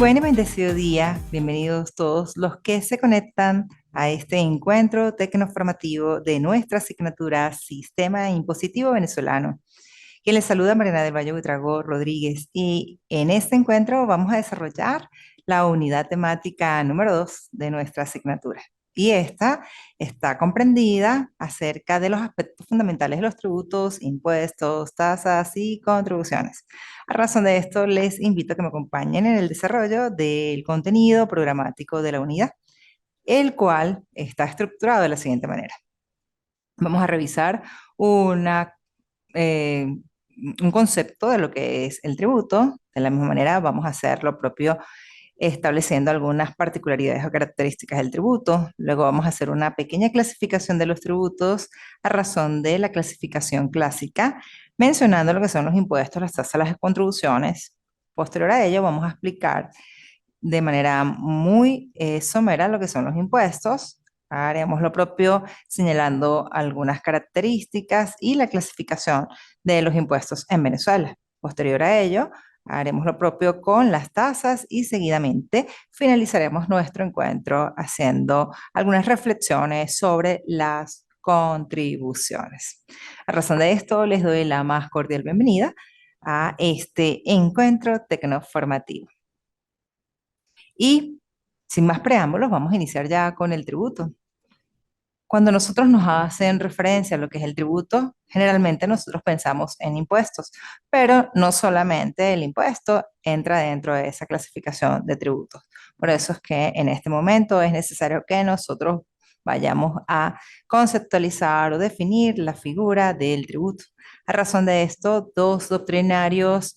Buen y bendecido día. Bienvenidos todos los que se conectan a este encuentro tecnoformativo de nuestra asignatura Sistema Impositivo Venezolano. Quien les saluda Mariana del Valle Buitrago Rodríguez, y en este encuentro vamos a desarrollar la unidad temática número 2 de nuestra asignatura. Y esta está comprendida acerca de los aspectos fundamentales de los tributos, impuestos, tasas y contribuciones. A razón de esto, les invito a que me acompañen en el desarrollo del contenido programático de la unidad, el cual está estructurado de la siguiente manera. Vamos a revisar una, eh, un concepto de lo que es el tributo. De la misma manera, vamos a hacer lo propio estableciendo algunas particularidades o características del tributo. Luego vamos a hacer una pequeña clasificación de los tributos a razón de la clasificación clásica, mencionando lo que son los impuestos, las tasas, las contribuciones. Posterior a ello, vamos a explicar de manera muy somera lo que son los impuestos. Haremos lo propio señalando algunas características y la clasificación de los impuestos en Venezuela. Posterior a ello, haremos lo propio con las tasas y seguidamente finalizaremos nuestro encuentro haciendo algunas reflexiones sobre las contribuciones. A razón de esto, les doy la más cordial bienvenida a este encuentro tecnoformativo. Y sin más preámbulos, vamos a iniciar ya con el tributo. Cuando nosotros nos hacen referencia a lo que es el tributo, generalmente nosotros pensamos en impuestos, pero no solamente el impuesto entra dentro de esa clasificación de tributos. Por eso es que en este momento es necesario que nosotros vayamos a conceptualizar o definir la figura del tributo. A razón de esto, dos doctrinarios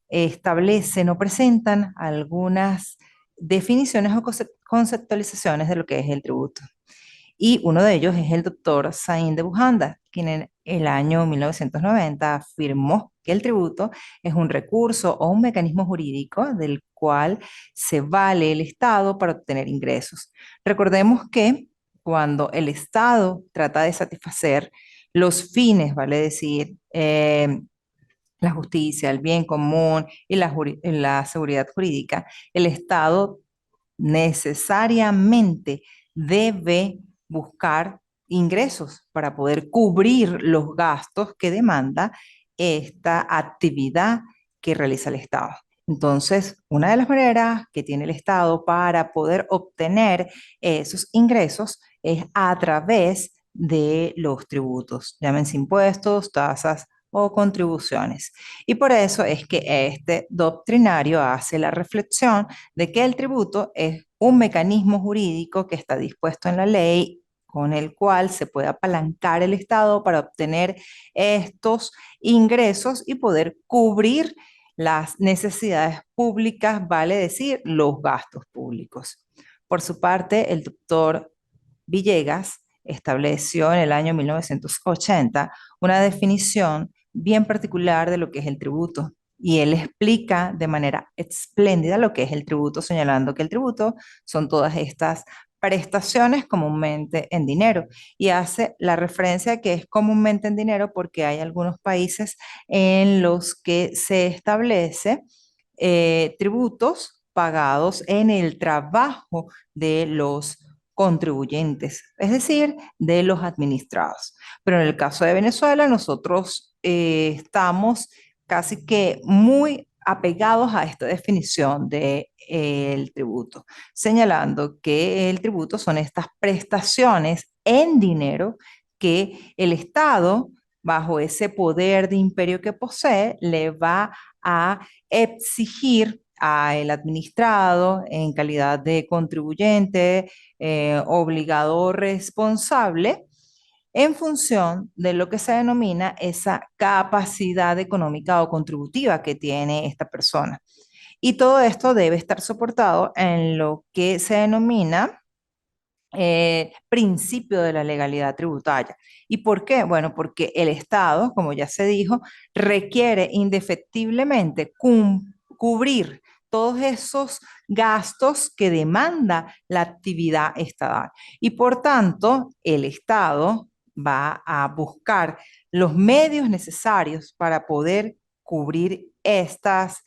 establecen o presentan algunas definiciones o conceptualizaciones de lo que es el tributo. Y uno de ellos es el doctor Sain de Bujanda, quien en el año 1990 afirmó que el tributo es un recurso o un mecanismo jurídico del cual se vale el Estado para obtener ingresos. Recordemos que cuando el Estado trata de satisfacer los fines, vale decir, la justicia, el bien común y la seguridad jurídica, el Estado necesariamente debe buscar ingresos para poder cubrir los gastos que demanda esta actividad que realiza el Estado. Entonces, una de las maneras que tiene el Estado para poder obtener esos ingresos es a través de los tributos, llámense impuestos, tasas o contribuciones. Y por eso es que este doctrinario hace la reflexión de que el tributo es un mecanismo jurídico que está dispuesto en la ley con el cual se puede apalancar el Estado para obtener estos ingresos y poder cubrir las necesidades públicas, vale decir, los gastos públicos. Por su parte, el doctor Villegas estableció en el año 1980 una definición bien particular de lo que es el tributo. Y él explica de manera espléndida lo que es el tributo, señalando que el tributo son todas estas prestaciones comúnmente en dinero. Y hace la referencia que es comúnmente en dinero porque hay algunos países en los que se establece tributos pagados en el trabajo de los contribuyentes, es decir, de los administrados. Pero en el caso de Venezuela, nosotros estamos casi que muy apegados a esta definición de el tributo, señalando que el tributo son estas prestaciones en dinero que el Estado, bajo ese poder de imperio que posee, le va a exigir al administrado en calidad de contribuyente, obligador responsable, en función de lo que se denomina esa capacidad económica o contributiva que tiene esta persona. Y todo esto debe estar soportado en lo que se denomina principio de la legalidad tributaria. ¿Y por qué? Bueno, porque el Estado, como ya se dijo, requiere indefectiblemente cubrir todos esos gastos que demanda la actividad estatal. Y por tanto, el Estado va a buscar los medios necesarios para poder cubrir estos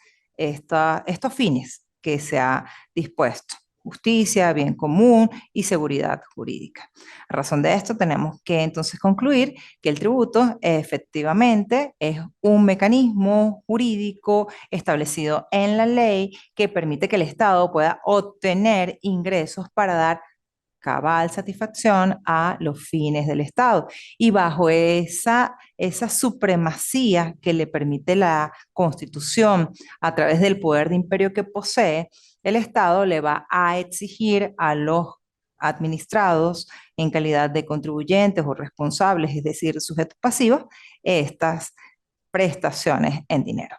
fines que se ha dispuesto. Justicia, bien común y seguridad jurídica. A razón de esto, tenemos que entonces concluir que el tributo efectivamente es un mecanismo jurídico establecido en la ley que permite que el Estado pueda obtener ingresos para dar cabal satisfacción a los fines del Estado. Y bajo esa supremacía que le permite la Constitución a través del poder de imperio que posee, el Estado le va a exigir a los administrados en calidad de contribuyentes o responsables, es decir, sujetos pasivos, estas prestaciones en dinero.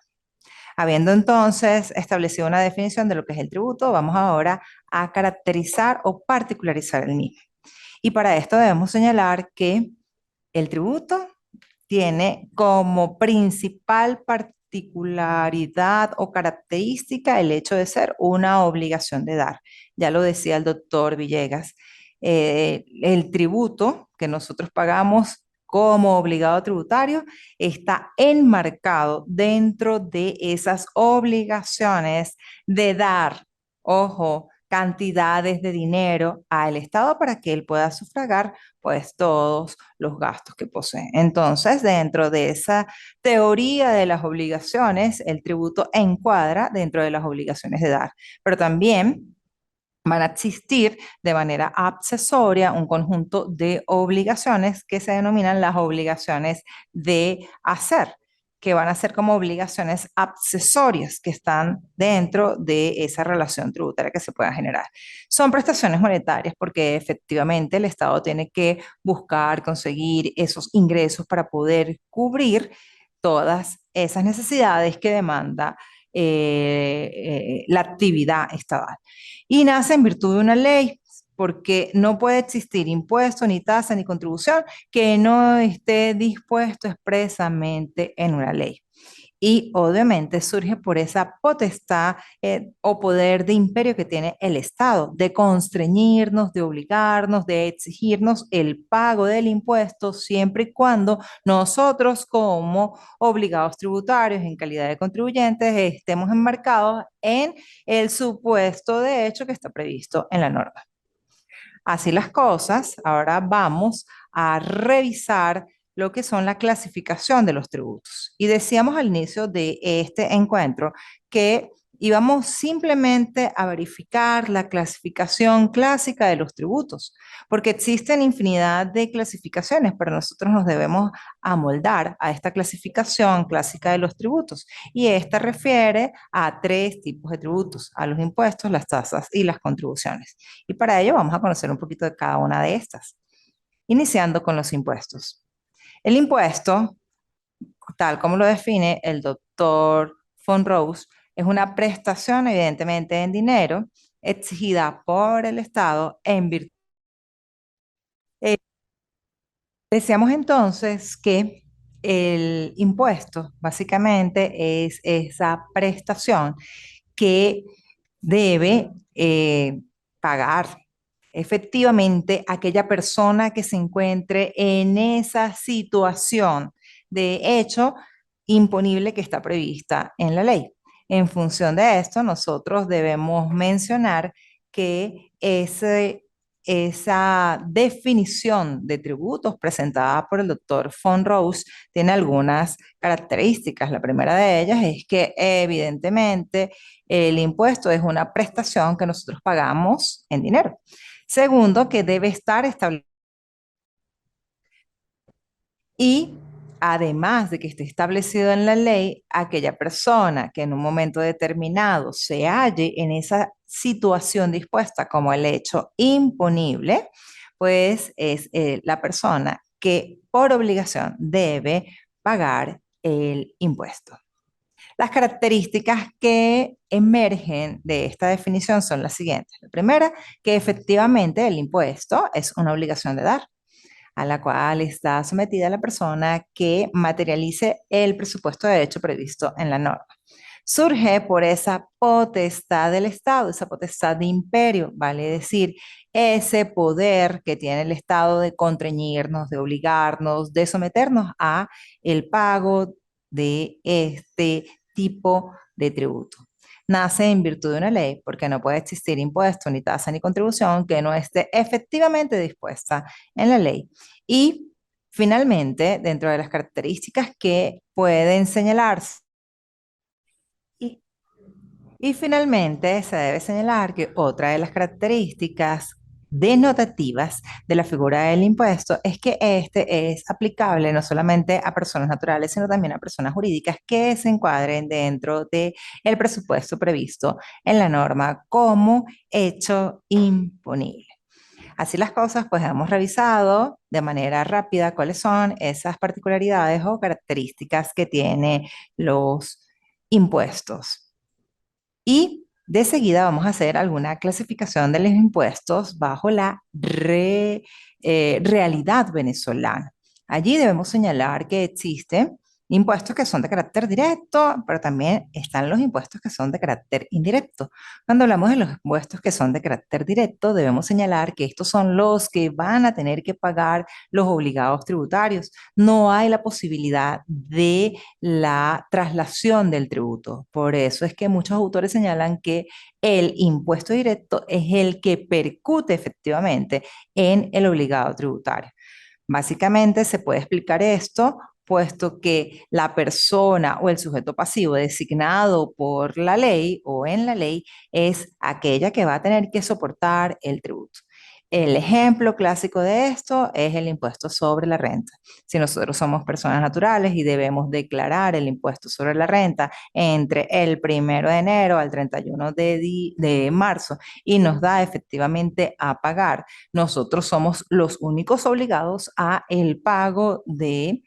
Habiendo entonces establecido una definición de lo que es el tributo, vamos ahora a caracterizar o particularizar el mismo. Y para esto debemos señalar que el tributo tiene como principal particularidad o característica el hecho de ser una obligación de dar. Ya lo decía el doctor Villegas, el tributo que nosotros pagamos como obligado tributario está enmarcado dentro de esas obligaciones de dar, ojo, cantidades de dinero al Estado para que él pueda sufragar pues todos los gastos que posee. Entonces, dentro de esa teoría de las obligaciones, el tributo encuadra dentro de las obligaciones de dar, pero también van a existir de manera accesoria un conjunto de obligaciones que se denominan las obligaciones de hacer, que van a ser como obligaciones accesorias que están dentro de esa relación tributaria que se pueda generar. Son prestaciones monetarias porque efectivamente el Estado tiene que buscar, conseguir esos ingresos para poder cubrir todas esas necesidades que demanda la actividad estatal. Y nace en virtud de una ley, porque no puede existir impuesto, ni tasa, ni contribución que no esté dispuesto expresamente en una ley. Y obviamente surge por esa potestad o poder de imperio que tiene el Estado, de constreñirnos, de obligarnos, de exigirnos el pago del impuesto siempre y cuando nosotros como obligados tributarios en calidad de contribuyentes estemos enmarcados en el supuesto de hecho que está previsto en la norma. Así las cosas, ahora vamos a revisar lo que son la clasificación de los tributos. Y decíamos al inicio de este encuentro que íbamos simplemente a verificar la clasificación clásica de los tributos, porque existen infinidad de clasificaciones, pero nosotros nos debemos amoldar a esta clasificación clásica de los tributos. Y esta refiere a tres tipos de tributos, a los impuestos, las tasas y las contribuciones. Y para ello vamos a conocer un poquito de cada una de estas, iniciando con los impuestos. El impuesto, tal como lo define el doctor Von Rose, es una prestación evidentemente en dinero exigida por el Estado en virtud. Decíamos entonces que el impuesto básicamente es esa prestación que debe pagar efectivamente aquella persona que se encuentre en esa situación de hecho imponible que está prevista en la ley. En función de esto, nosotros debemos mencionar que esa definición de tributos presentada por el doctor Von Rose tiene algunas características. La primera de ellas es que evidentemente el impuesto es una prestación que nosotros pagamos en dinero. Segundo, que debe estar establecido. Y además de que esté establecido en la ley, aquella persona que en un momento determinado se halle en esa situación dispuesta como el hecho imponible, pues es la persona que por obligación debe pagar el impuesto. Las características que emergen de esta definición son las siguientes. La primera, que efectivamente el impuesto es una obligación de dar, a la cual está sometida la persona que materialice el presupuesto de hecho previsto en la norma. Surge por esa potestad del Estado, esa potestad de imperio, vale decir, ese poder que tiene el Estado de contrañirnos, de obligarnos, de someternos a el pago de este tipo de tributo. nace en virtud de una ley, porque no puede existir impuesto, ni tasa, ni contribución que no esté efectivamente dispuesta en la ley. Y finalmente, dentro de las características que pueden señalarse, y y finalmente, se debe señalar que otra de las características denotativas de la figura del impuesto es que este es aplicable no solamente a personas naturales, sino también a personas jurídicas que se encuadren dentro del presupuesto previsto en la norma como hecho imponible. Así las cosas, pues hemos revisado de manera rápida cuáles son esas particularidades o características que tiene los impuestos. Y de seguida vamos a hacer alguna clasificación de los impuestos bajo la realidad venezolana. Allí debemos señalar que existen impuestos que son de carácter directo, pero también están los impuestos que son de carácter indirecto. Cuando hablamos de los impuestos que son de carácter directo, debemos señalar que estos son los que van a tener que pagar los obligados tributarios. No hay la posibilidad de la traslación del tributo. Por eso es que muchos autores señalan que el impuesto directo es el que percute efectivamente en el obligado tributario. Básicamente se puede explicar esto puesto que la persona o el sujeto pasivo designado por la ley o en la ley es aquella que va a tener que soportar el tributo. El ejemplo clásico de esto es el impuesto sobre la renta. Si nosotros somos personas naturales y debemos declarar el impuesto sobre la renta entre el 1 de enero al 31 de marzo y nos da efectivamente a pagar, nosotros somos los únicos obligados a el pago de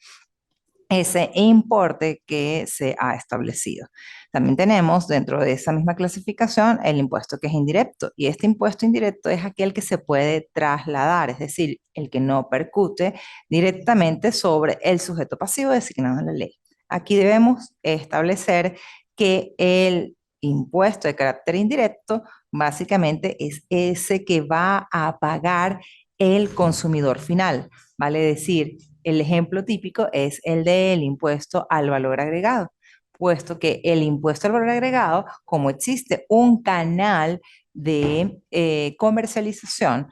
ese importe que se ha establecido. También tenemos dentro de esa misma clasificación el impuesto que es indirecto y este impuesto indirecto es aquel que se puede trasladar, es decir, el que no percute directamente sobre el sujeto pasivo designado en la ley. Aquí debemos establecer que el impuesto de carácter indirecto básicamente es ese que va a pagar el consumidor final, vale decir, el ejemplo típico es el del impuesto al valor agregado, puesto que el impuesto al valor agregado, como existe un canal de comercialización,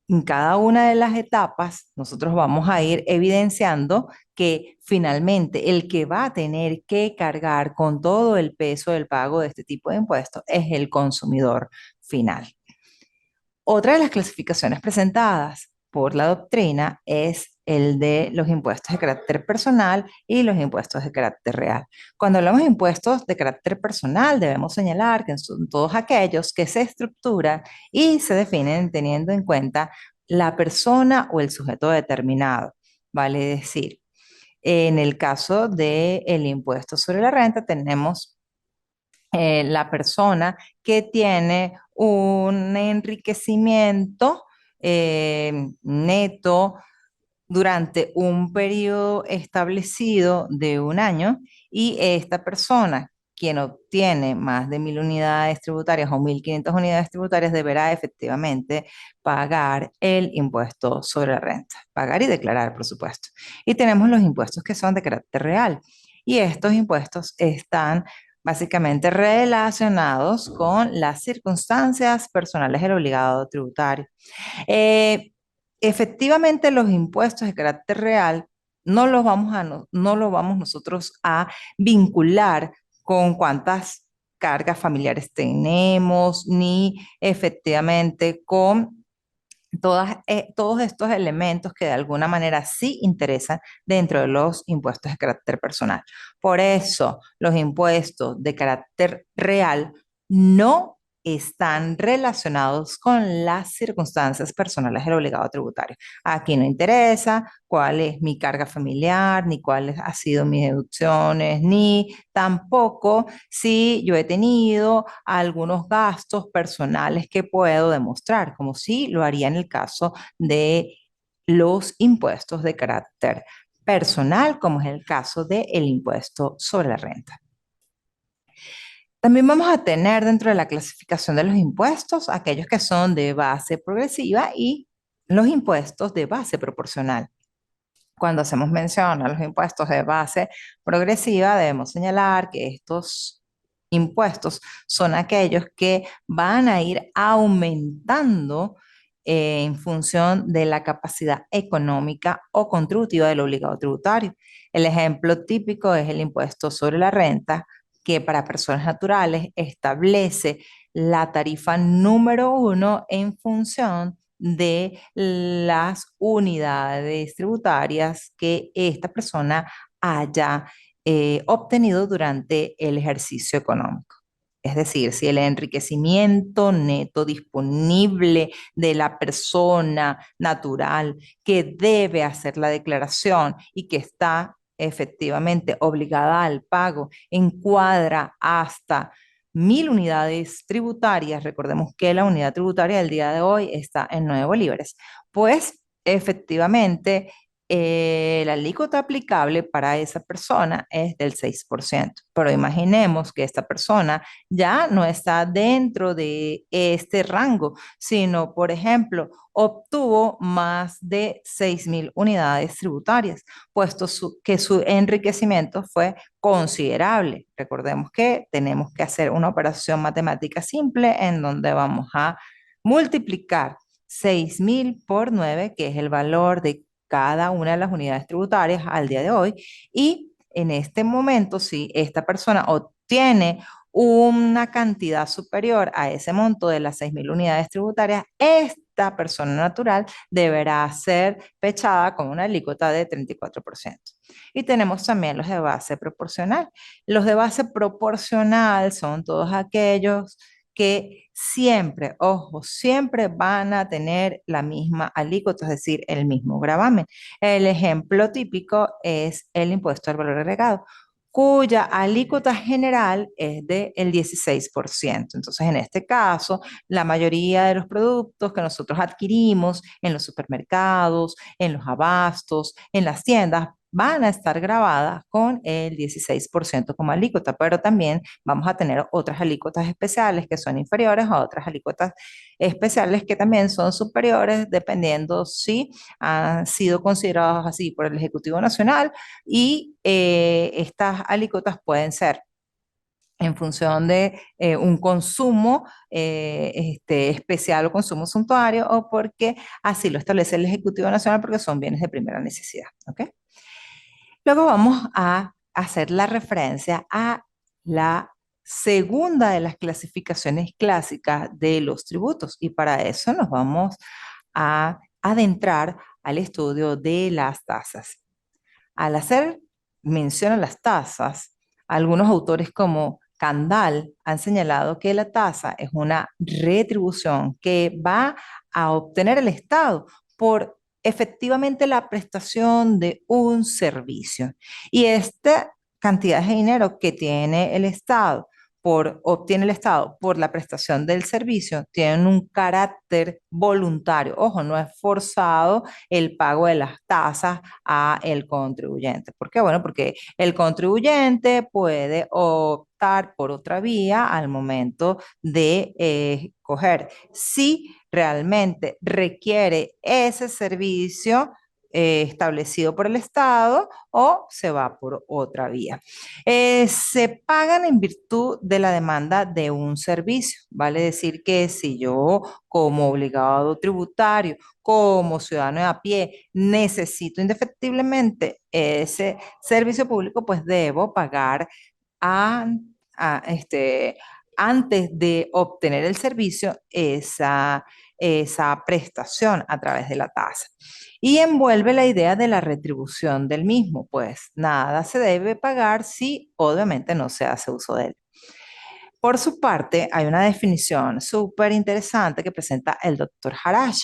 en cada una de las etapas, nosotros vamos a ir evidenciando que finalmente el que va a tener que cargar con todo el peso del pago de este tipo de impuestos es el consumidor final. Otra de las clasificaciones presentadas por la doctrina es el de los impuestos de carácter personal y los impuestos de carácter real. Cuando hablamos de impuestos de carácter personal, debemos señalar que son todos aquellos que se estructuran y se definen teniendo en cuenta la persona o el sujeto determinado. Vale decir, en el caso del impuesto sobre la renta tenemos la persona que tiene un enriquecimiento neto durante un periodo establecido de un año y esta persona, quien obtiene más de 1.000 unidades tributarias o 1.500 unidades tributarias, deberá efectivamente pagar el impuesto sobre la renta, pagar y declarar, por supuesto. Y tenemos los impuestos que son de carácter real. Y estos impuestos están básicamente relacionados con las circunstancias personales del obligado tributario. Eh, Efectivamente, los impuestos de carácter real no los vamos nosotros a vincular con cuántas cargas familiares tenemos, ni efectivamente con todos estos elementos que de alguna manera sí interesan dentro de los impuestos de carácter personal. Por eso, los impuestos de carácter real no están relacionados con las circunstancias personales del obligado tributario. Aquí no interesa cuál es mi carga familiar, ni cuáles han sido mis deducciones, ni tampoco si yo he tenido algunos gastos personales que puedo demostrar, como si lo haría en el caso de los impuestos de carácter personal, como es el caso del impuesto sobre la renta. También vamos a tener dentro de la clasificación de los impuestos aquellos que son de base progresiva y los impuestos de base proporcional. Cuando hacemos mención a los impuestos de base progresiva, debemos señalar que estos impuestos son aquellos que van a ir aumentando en función de la capacidad económica o contributiva del obligado tributario. El ejemplo típico es el impuesto sobre la renta, que para personas naturales establece la tarifa número uno en función de las unidades tributarias que esta persona haya obtenido durante el ejercicio económico. Es decir, si el enriquecimiento neto disponible de la persona natural que debe hacer la declaración y que está efectivamente obligada al pago encuadra hasta 1.000 unidades tributarias, recordemos que la unidad tributaria del día de hoy está en 9 bolívares, pues efectivamente la alícuota aplicable para esa persona es del 6%. Pero imaginemos que esta persona ya no está dentro de este rango, sino, por ejemplo, obtuvo más de 6.000 unidades tributarias, puesto que su enriquecimiento fue considerable. Recordemos que tenemos que hacer una operación matemática simple en donde vamos a multiplicar 6.000 por 9, que es el valor de cada una de las unidades tributarias al día de hoy. Y en este momento, si esta persona obtiene una cantidad superior a ese monto de las 6.000 unidades tributarias, esta persona natural deberá ser pechada con una alícuota de 34%. Y tenemos también los de base proporcional. Los de base proporcional son todos aquellos que siempre, ojo, siempre van a tener la misma alícuota, es decir, el mismo gravamen. El ejemplo típico es el impuesto al valor agregado, cuya alícuota general es del 16%. Entonces, en este caso, la mayoría de los productos que nosotros adquirimos en los supermercados, en los abastos, en las tiendas, van a estar grabadas con el 16% como alícuota, pero también vamos a tener otras alícuotas especiales que son inferiores a otras alícuotas especiales que también son superiores, dependiendo si han sido considerados así por el Ejecutivo Nacional, y estas alícuotas pueden ser en función de un consumo especial o consumo suntuario, o porque así lo establece el Ejecutivo Nacional porque son bienes de primera necesidad. ¿Ok? Luego vamos a hacer la referencia a la segunda de las clasificaciones clásicas de los tributos, y para eso nos vamos a adentrar al estudio de las tasas. Al hacer mención a las tasas, algunos autores como Candal han señalado que la tasa es una retribución que va a obtener el Estado por efectivamente la prestación de un servicio. Y esta cantidad de dinero que tiene el Estado obtiene el Estado por la prestación del servicio, tiene un carácter voluntario. Ojo, no es forzado el pago de las tasas a el contribuyente. ¿Por qué? Bueno, porque el contribuyente puede optar por otra vía al momento de escoger si realmente requiere ese servicio establecido por el Estado o se va por otra vía. Se pagan en virtud de la demanda de un servicio. Vale decir que si yo como obligado tributario, como ciudadano de a pie, necesito indefectiblemente ese servicio público, pues debo pagar a, a antes de obtener el servicio esa prestación a través de la tasa. Y envuelve la idea de la retribución del mismo, pues nada se debe pagar si obviamente no se hace uso de él. Por su parte, hay una definición súper interesante que presenta el doctor Harash.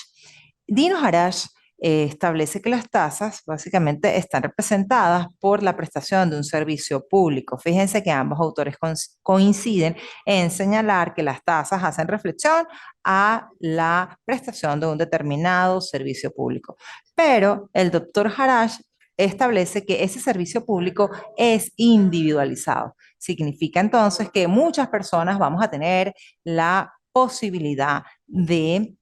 Dino Harash establece que las tasas básicamente están representadas por la prestación de un servicio público. Fíjense que ambos autores coinciden en señalar que las tasas hacen reflexión a la prestación de un determinado servicio público. Pero el doctor Harash establece que ese servicio público es individualizado. Significa entonces que muchas personas vamos a tener la posibilidad de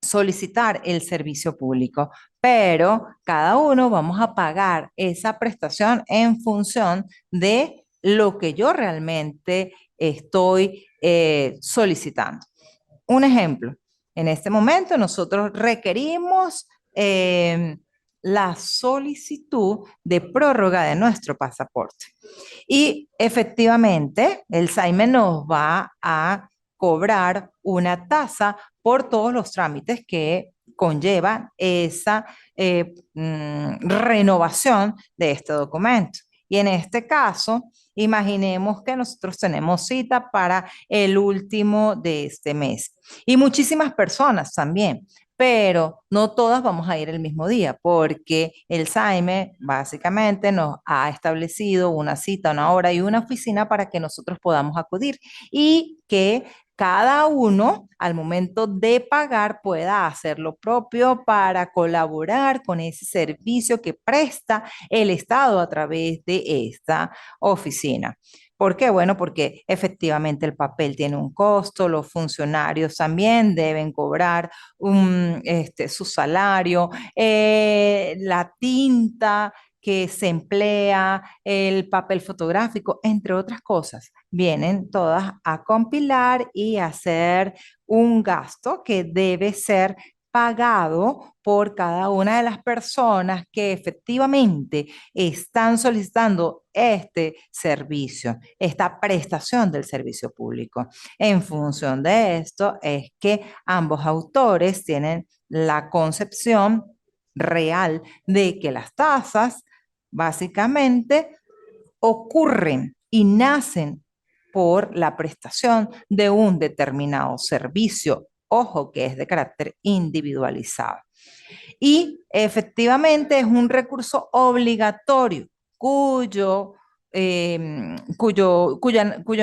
solicitar el servicio público, pero cada uno vamos a pagar esa prestación en función de lo que yo realmente estoy solicitando. Un ejemplo, en este momento nosotros requerimos eh, la solicitud de prórroga de nuestro pasaporte. Y efectivamente, el SAIME nos va a cobrar una tasa por todos los trámites que conlleva esa renovación de este documento. Y en este caso, imaginemos que nosotros tenemos cita para el último de este mes. Y muchísimas personas también, pero no todas vamos a ir el mismo día, porque el SAIME básicamente nos ha establecido una cita, una hora y una oficina para que nosotros podamos acudir y que cada uno al momento de pagar pueda hacer lo propio para colaborar con ese servicio que presta el Estado a través de esta oficina. ¿Por qué? Bueno, porque efectivamente el papel tiene un costo, los funcionarios también deben cobrar su salario, la tinta que se emplea, el papel fotográfico, entre otras cosas, vienen todas a compilar y hacer un gasto que debe ser pagado por cada una de las personas que efectivamente están solicitando este servicio, esta prestación del servicio público. En función de esto es que ambos autores tienen la concepción real de que las tasas básicamente ocurren y nacen por la prestación de un determinado servicio, ojo que es de carácter individualizado. Y efectivamente es un recurso obligatorio cuyo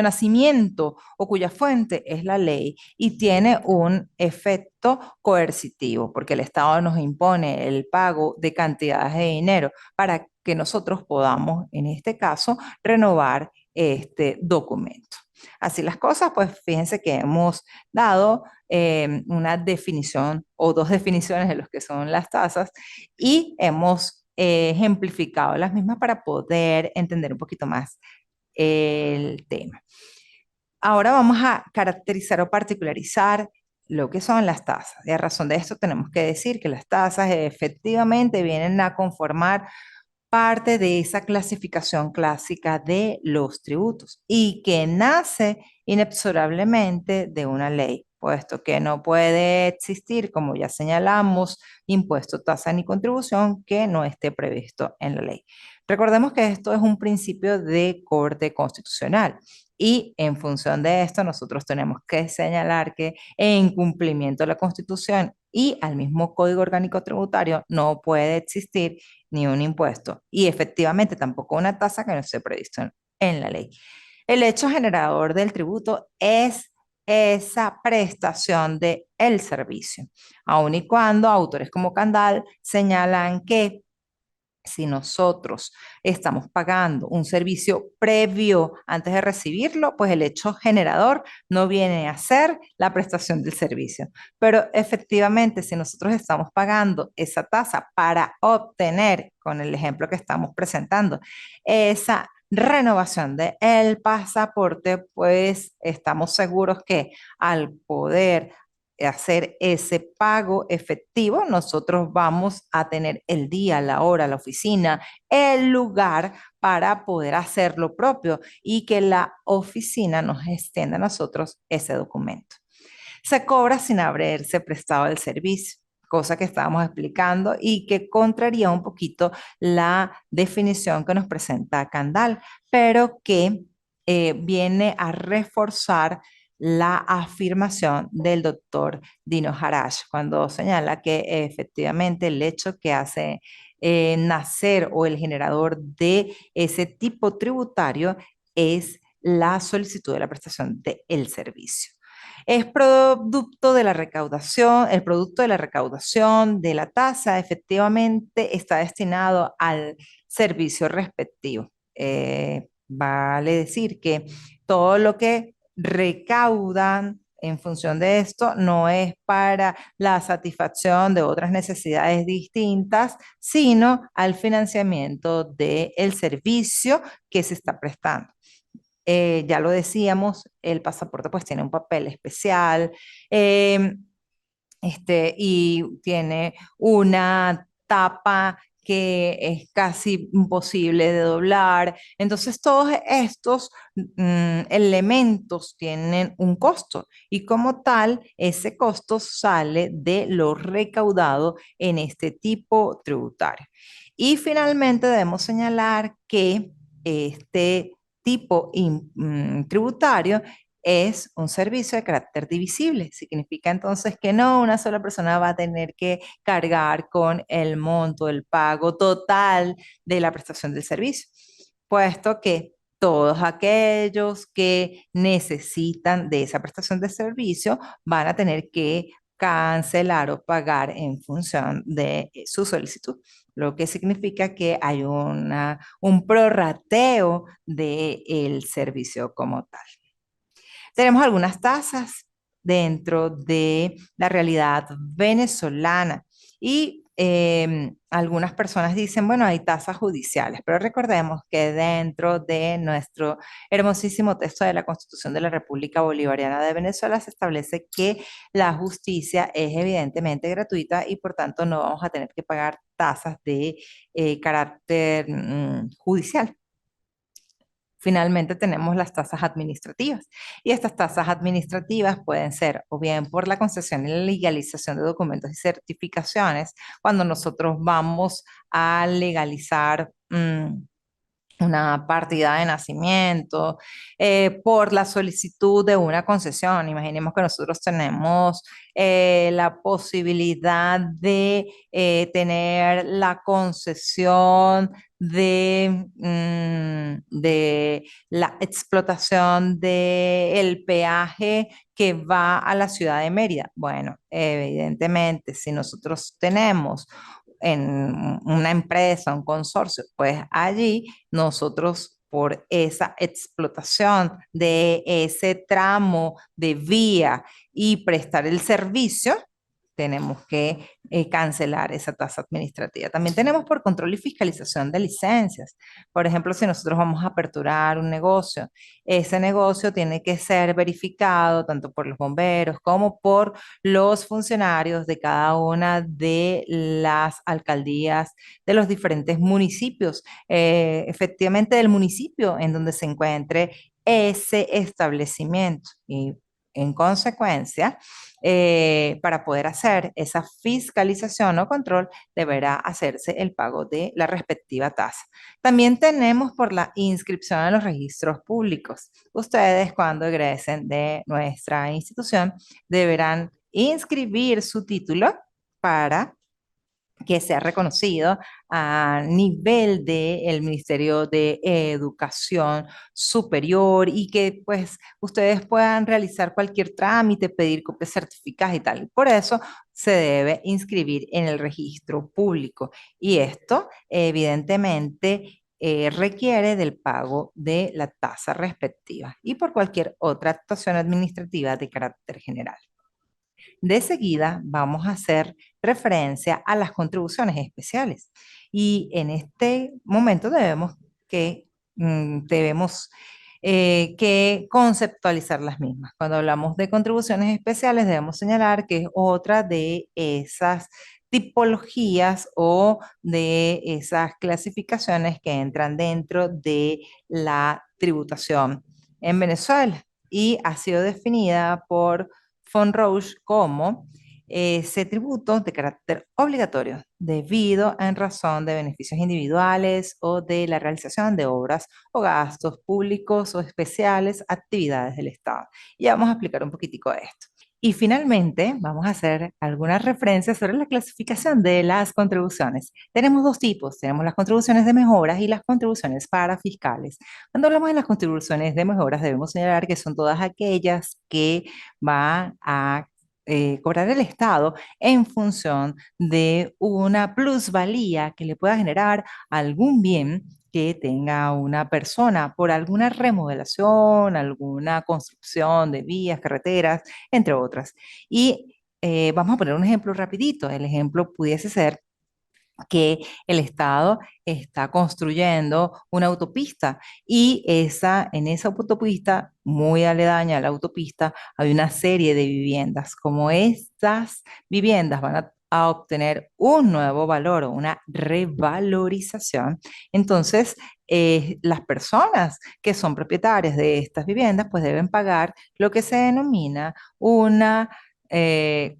nacimiento o cuya fuente es la ley y tiene un efecto coercitivo, porque el Estado nos impone el pago de cantidades de dinero para que nosotros podamos, en este caso, renovar este documento. Así las cosas, pues fíjense que hemos dado una definición o dos definiciones de lo que son las tasas y hemos ejemplificado las mismas para poder entender un poquito más el tema. Ahora vamos a caracterizar o particularizar lo que son las tasas. Y a razón de esto tenemos que decir que las tasas efectivamente vienen a conformar parte de esa clasificación clásica de los tributos y que nace inexorablemente de una ley, puesto que no puede existir, como ya señalamos, impuesto, tasa ni contribución que no esté previsto en la ley. Recordemos que esto es un principio de corte constitucional. Y en función de esto, nosotros tenemos que señalar que en cumplimiento de la Constitución y al mismo Código Orgánico Tributario no puede existir ni un impuesto y efectivamente tampoco una tasa que no esté previsto en la ley. El hecho generador del tributo es esa prestación de el servicio, aun y cuando autores como Candal señalan que si nosotros estamos pagando un servicio previo antes de recibirlo, pues el hecho generador no viene a ser la prestación del servicio. Pero efectivamente, si nosotros estamos pagando esa tasa para obtener, con el ejemplo que estamos presentando, esa renovación del pasaporte, pues estamos seguros que al poder hacer ese pago efectivo, nosotros vamos a tener el día, la hora, la oficina, el lugar para poder hacer lo propio y que la oficina nos extienda a nosotros ese documento. Se cobra sin haberse prestado el servicio, cosa que estábamos explicando y que contraría un poquito la definición que nos presenta Candal, pero que viene a reforzar la afirmación del doctor Dino Harash, cuando señala que efectivamente el hecho que hace nacer o el generador de ese tipo tributario es la solicitud de la prestación del servicio. Es producto de la recaudación, el producto de la recaudación de la tasa efectivamente está destinado al servicio respectivo. Vale decir que todo lo que recaudan en función de esto, no es para la satisfacción de otras necesidades distintas, sino al financiamiento del servicio que se está prestando. Ya lo decíamos, el pasaporte pues tiene un papel especial. eh, y tiene una tapa que es casi imposible de doblar. Entonces, todos estos elementos tienen un costo y como tal, ese costo sale de lo recaudado en este tipo tributario. Y finalmente debemos señalar que este tipo tributario es un servicio de carácter divisible. Significa entonces que no una sola persona va a tener que cargar con el monto, el pago total de la prestación del servicio, puesto que todos aquellos que necesitan de esa prestación de servicio van a tener que cancelar o pagar en función de su solicitud, lo que significa que hay un prorrateo del servicio como tal. Tenemos algunas tasas dentro de la realidad venezolana y algunas personas dicen, bueno, hay tasas judiciales, pero recordemos que dentro de nuestro hermosísimo texto de la Constitución de la República Bolivariana de Venezuela se establece que la justicia es evidentemente gratuita y por tanto no vamos a tener que pagar tasas de carácter judicial. Finalmente tenemos las tasas administrativas y estas tasas administrativas pueden ser o bien por la concesión y la legalización de documentos y certificaciones cuando nosotros vamos a legalizar una partida de nacimiento, por la solicitud de una concesión. Imaginemos que nosotros tenemos la posibilidad de tener la concesión de la explotación del peaje que va a la ciudad de Mérida. Bueno, evidentemente, si nosotros tenemos en una empresa, un consorcio, pues allí nosotros por esa explotación de ese tramo de vía y prestar el servicio, tenemos que cancelar esa tasa administrativa. También tenemos por control y fiscalización de licencias. Por ejemplo, si nosotros vamos a aperturar un negocio, ese negocio tiene que ser verificado tanto por los bomberos como por los funcionarios de cada una de las alcaldías de los diferentes municipios, efectivamente del municipio en donde se encuentre ese establecimiento. Y en consecuencia, para poder hacer esa fiscalización o control, deberá hacerse el pago de la respectiva tasa. También tenemos por la inscripción en los registros públicos. Ustedes cuando egresen de nuestra institución deberán inscribir su título para que sea reconocido a nivel del Ministerio de Educación Superior y que pues ustedes puedan realizar cualquier trámite, pedir copias certificadas y tal. Por eso se debe inscribir en el registro público y esto evidentemente requiere del pago de la tasa respectiva y por cualquier otra actuación administrativa de carácter general. De seguida vamos a hacer referencia a las contribuciones especiales y en este momento debemos que conceptualizar las mismas. Cuando hablamos de contribuciones especiales debemos señalar que es otra de esas tipologías o de esas clasificaciones que entran dentro de la tributación en Venezuela y ha sido definida por Fonroche como ese tributo de carácter obligatorio debido en razón de beneficios individuales o de la realización de obras o gastos públicos o especiales, actividades del Estado. Y vamos a explicar un poquitico de esto. Y finalmente, vamos a hacer algunas referencias sobre la clasificación de las contribuciones. Tenemos dos tipos, tenemos las contribuciones de mejoras y las contribuciones para fiscales. Cuando hablamos de las contribuciones de mejoras, debemos señalar que son todas aquellas que van a cobrar el Estado en función de una plusvalía que le pueda generar algún bien que tenga una persona por alguna remodelación, alguna construcción de vías, carreteras, entre otras. Y vamos a poner un ejemplo rapidito. El ejemplo pudiese ser que el Estado está construyendo una autopista y en esa autopista, muy aledaña a la autopista, hay una serie de viviendas. Como estas viviendas van a obtener un nuevo valor o una revalorización, entonces las personas que son propietarias de estas viviendas pues deben pagar lo que se denomina una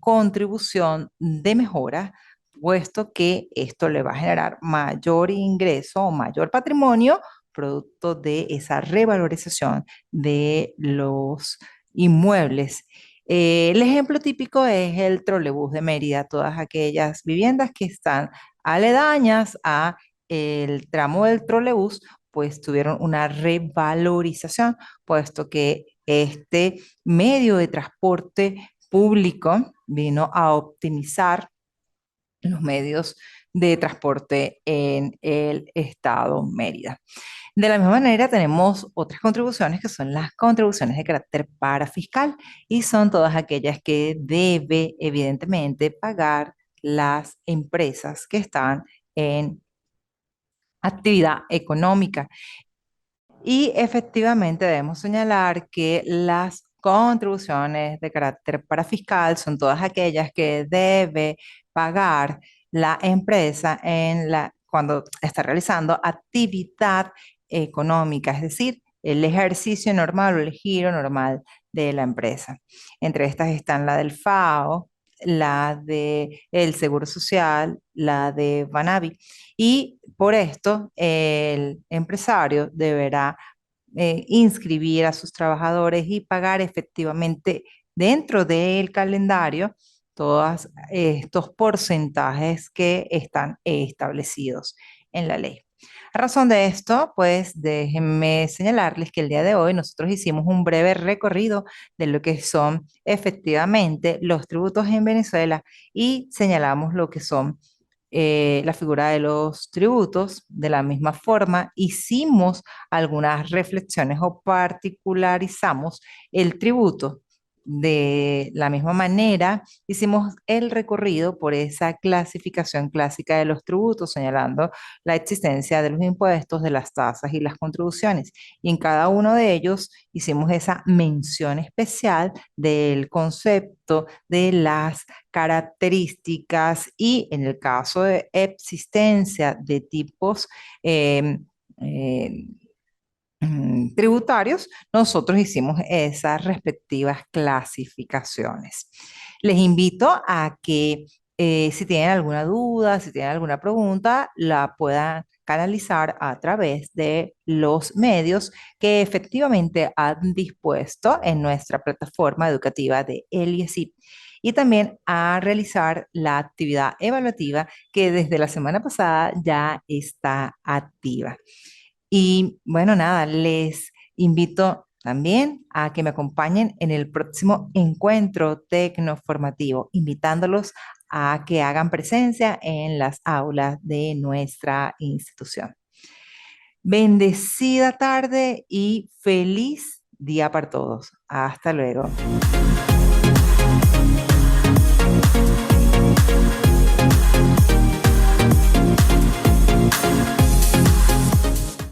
contribución de mejora, puesto que esto le va a generar mayor ingreso o mayor patrimonio producto de esa revalorización de los inmuebles. El ejemplo típico es el trolebús de Mérida, todas aquellas viviendas que están aledañas a el tramo del trolebús, pues tuvieron una revalorización, puesto que este medio de transporte público vino a optimizar los medios de transporte en el estado Mérida. De la misma manera, tenemos otras contribuciones que son las contribuciones de carácter parafiscal y son todas aquellas que debe evidentemente pagar las empresas que están en actividad económica. Y efectivamente debemos señalar que las contribuciones de carácter parafiscal son todas aquellas que debe pagar la empresa cuando está realizando actividad económica, es decir, el ejercicio normal o el giro normal de la empresa. Entre estas están la del FAO, la del Seguro Social, la de Banavi. Y por esto el empresario deberá inscribir a sus trabajadores y pagar efectivamente dentro del calendario todos estos porcentajes que están establecidos en la ley. A razón de esto, pues déjenme señalarles que el día de hoy nosotros hicimos un breve recorrido de lo que son efectivamente los tributos en Venezuela y señalamos lo que son la figura de los tributos. De la misma forma, hicimos algunas reflexiones o particularizamos el tributo. De la misma manera, hicimos el recorrido por esa clasificación clásica de los tributos, señalando la existencia de los impuestos, de las tasas y las contribuciones. Y en cada uno de ellos hicimos esa mención especial del concepto de las características y en el caso de existencia de tipos eh, eh, tributarios, nosotros hicimos esas respectivas clasificaciones. Les invito a que si tienen alguna duda, si tienen alguna pregunta, la puedan canalizar a través de los medios que efectivamente han dispuesto en nuestra plataforma educativa de El IESIP y también a realizar la actividad evaluativa que desde la semana pasada ya está activa. Y bueno, nada, les invito también a que me acompañen en el próximo encuentro tecnoformativo, invitándolos a que hagan presencia en las aulas de nuestra institución. Bendecida tarde y feliz día para todos. Hasta luego.